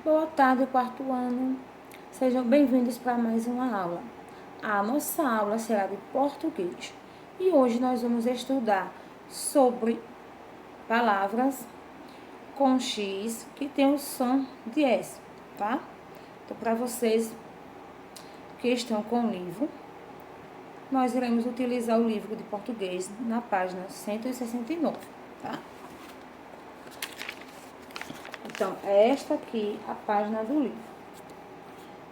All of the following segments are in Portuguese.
Boa tarde, quarto ano. Sejam bem-vindos para mais uma aula. A nossa aula será de português e hoje nós vamos estudar sobre palavras com X que tem o som de S, tá? Então, para vocês que estão com o livro, nós iremos utilizar o livro de português na página 169, tá? Então, é esta aqui a página do livro.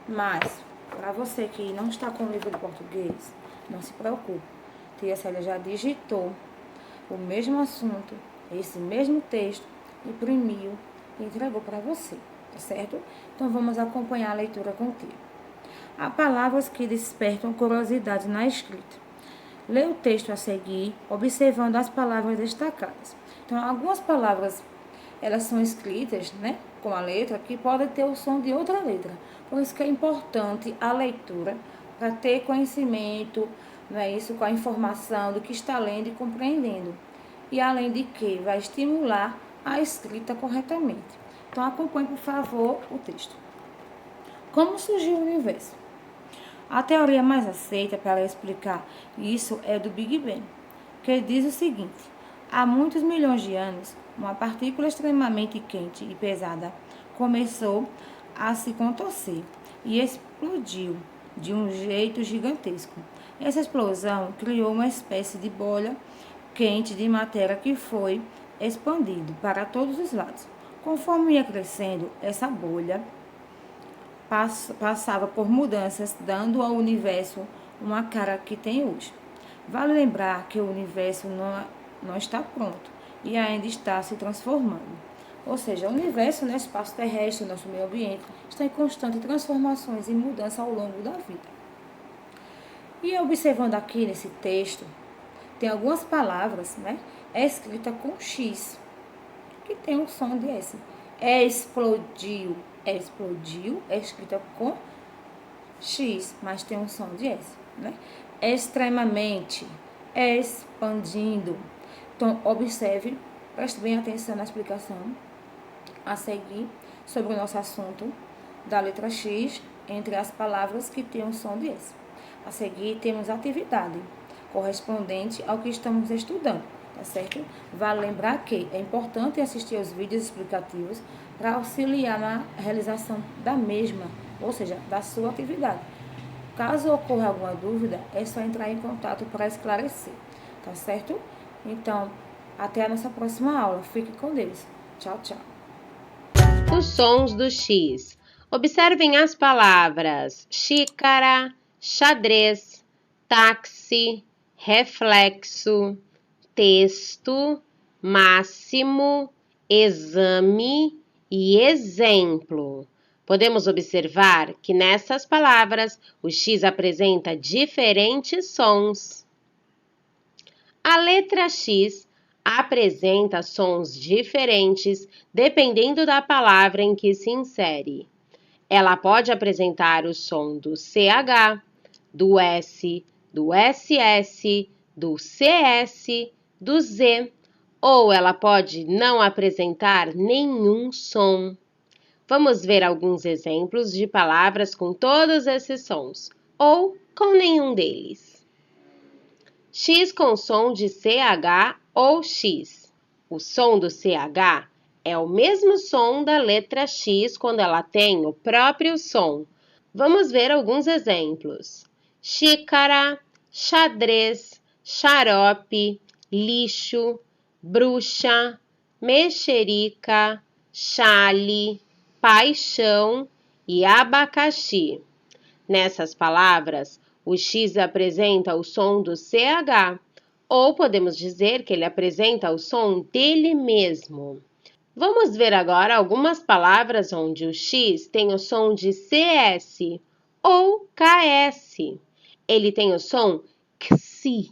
Mas, para você que não está com o livro de português, não se preocupe. Tia Célia já digitou o mesmo assunto, esse mesmo texto, imprimiu e entregou para você, tá certo? Então, vamos acompanhar a leitura contigo. Há palavras que despertam curiosidade na escrita. Lê o texto a seguir, observando as palavras destacadas. Então, algumas palavras, elas são escritas, né, com a letra, que podem ter o som de outra letra. Por isso que é importante a leitura, para ter conhecimento, não é isso, com a informação do que está lendo e compreendendo. E além de que vai estimular a escrita corretamente. Então, acompanhe, por favor, o texto. Como surgiu o universo? A teoria mais aceita para explicar isso é do Big Bang, que diz o seguinte: há muitos milhões de anos, uma partícula extremamente quente e pesada começou a se contorcer e explodiu de um jeito gigantesco. Essa explosão criou uma espécie de bolha quente de matéria que foi expandido para todos os lados. Conforme ia crescendo, essa bolha passava por mudanças, dando ao universo uma cara que tem hoje. Vale lembrar que o universo não está pronto e ainda está se transformando. Ou seja, o universo, né, espaço terrestre, nosso meio ambiente, está em constante transformações e mudança ao longo da vida. E observando aqui nesse texto, tem algumas palavras, né, escrita com X, que tem um som de S. Explodiu, explodiu, é escrita com X, mas tem um som de S, né? Extremamente, expandindo. Então, observe, preste bem atenção na explicação a seguir sobre o nosso assunto da letra X entre as palavras que têm um som de S. A seguir, temos a atividade correspondente ao que estamos estudando, tá certo? Vale lembrar que é importante assistir aos vídeos explicativos para auxiliar na realização da mesma, ou seja, da sua atividade. Caso ocorra alguma dúvida, é só entrar em contato para esclarecer, tá certo? Então, até a nossa próxima aula. Fique com Deus. Tchau, tchau. Os sons do X. Observem as palavras xícara, xadrez, táxi, reflexo, texto, máximo, exame e exemplo. Podemos observar que nessas palavras o X apresenta diferentes sons. A letra X apresenta sons diferentes dependendo da palavra em que se insere. Ela pode apresentar o som do CH, do S, do SS, do CS, do Z, ou ela pode não apresentar nenhum som. Vamos ver alguns exemplos de palavras com todos esses sons, ou com nenhum deles. X com som de CH ou X. O som do CH é o mesmo som da letra X quando ela tem o próprio som. Vamos ver alguns exemplos. Xícara, xadrez, xarope, lixo, bruxa, mexerica, chale, paixão e abacaxi. Nessas palavras, o X apresenta o som do CH, ou podemos dizer que ele apresenta o som dele mesmo. Vamos ver agora algumas palavras onde o X tem o som de CS ou KS. Ele tem o som XI.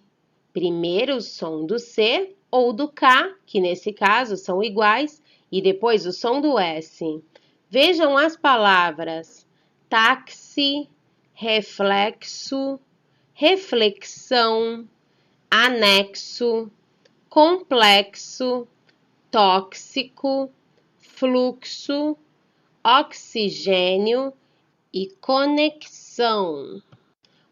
Primeiro o som do C ou do K, que nesse caso são iguais, e depois o som do S. Vejam as palavras táxi, reflexo, reflexão, anexo, complexo, tóxico, fluxo, oxigênio e conexão.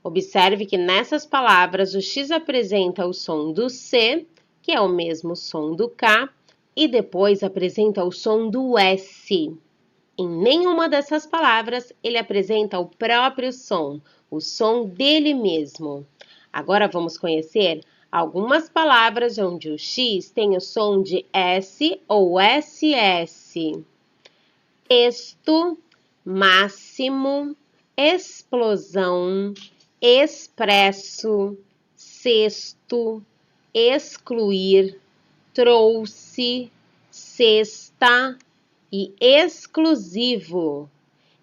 Observe que nessas palavras o X apresenta o som do C, que é o mesmo som do K, e depois apresenta o som do S. Em nenhuma dessas palavras ele apresenta o próprio som, o som dele mesmo. Agora vamos conhecer algumas palavras onde o X tem o som de S ou SS. Texto, máximo, explosão, expresso, cesto, excluir, trouxe, cesta e exclusivo.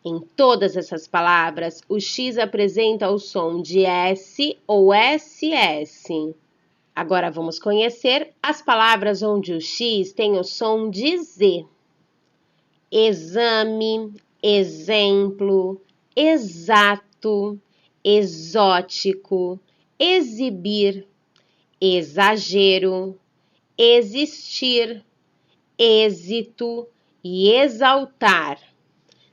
Em todas essas palavras, o X apresenta o som de S ou SS. Agora vamos conhecer as palavras onde o X tem o som de Z. Exame, exemplo, exato, exótico, exibir, exagero, existir, êxito e exaltar.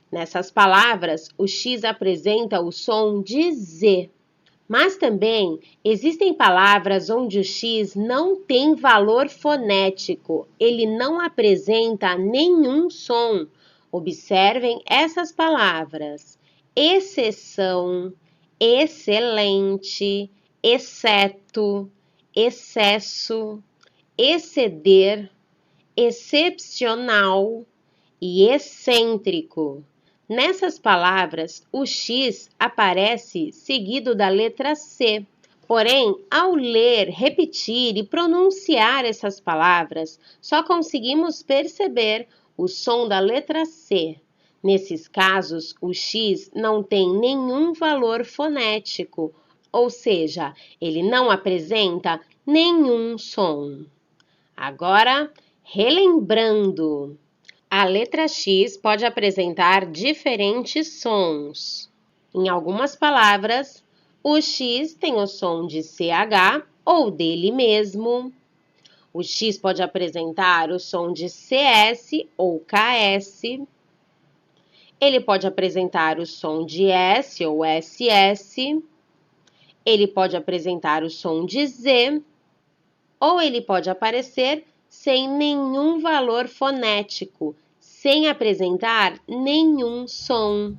Nessas palavras, o X apresenta o som de Z. Mas também existem palavras onde o X não tem valor fonético, ele não apresenta nenhum som. Observem essas palavras: exceção, excelente, exceto, excesso, exceder, excepcional e excêntrico. Nessas palavras, o X aparece seguido da letra C. Porém, ao ler, repetir e pronunciar essas palavras, só conseguimos perceber o som da letra C. Nesses casos, o X não tem nenhum valor fonético, ou seja, ele não apresenta nenhum som. Agora, relembrando. A letra X pode apresentar diferentes sons. Em algumas palavras, o X tem o som de CH ou dele mesmo. O X pode apresentar o som de CS ou KS. Ele pode apresentar o som de S ou SS. Ele pode apresentar o som de Z. Ou ele pode aparecer sem nenhum valor fonético, sem apresentar nenhum som.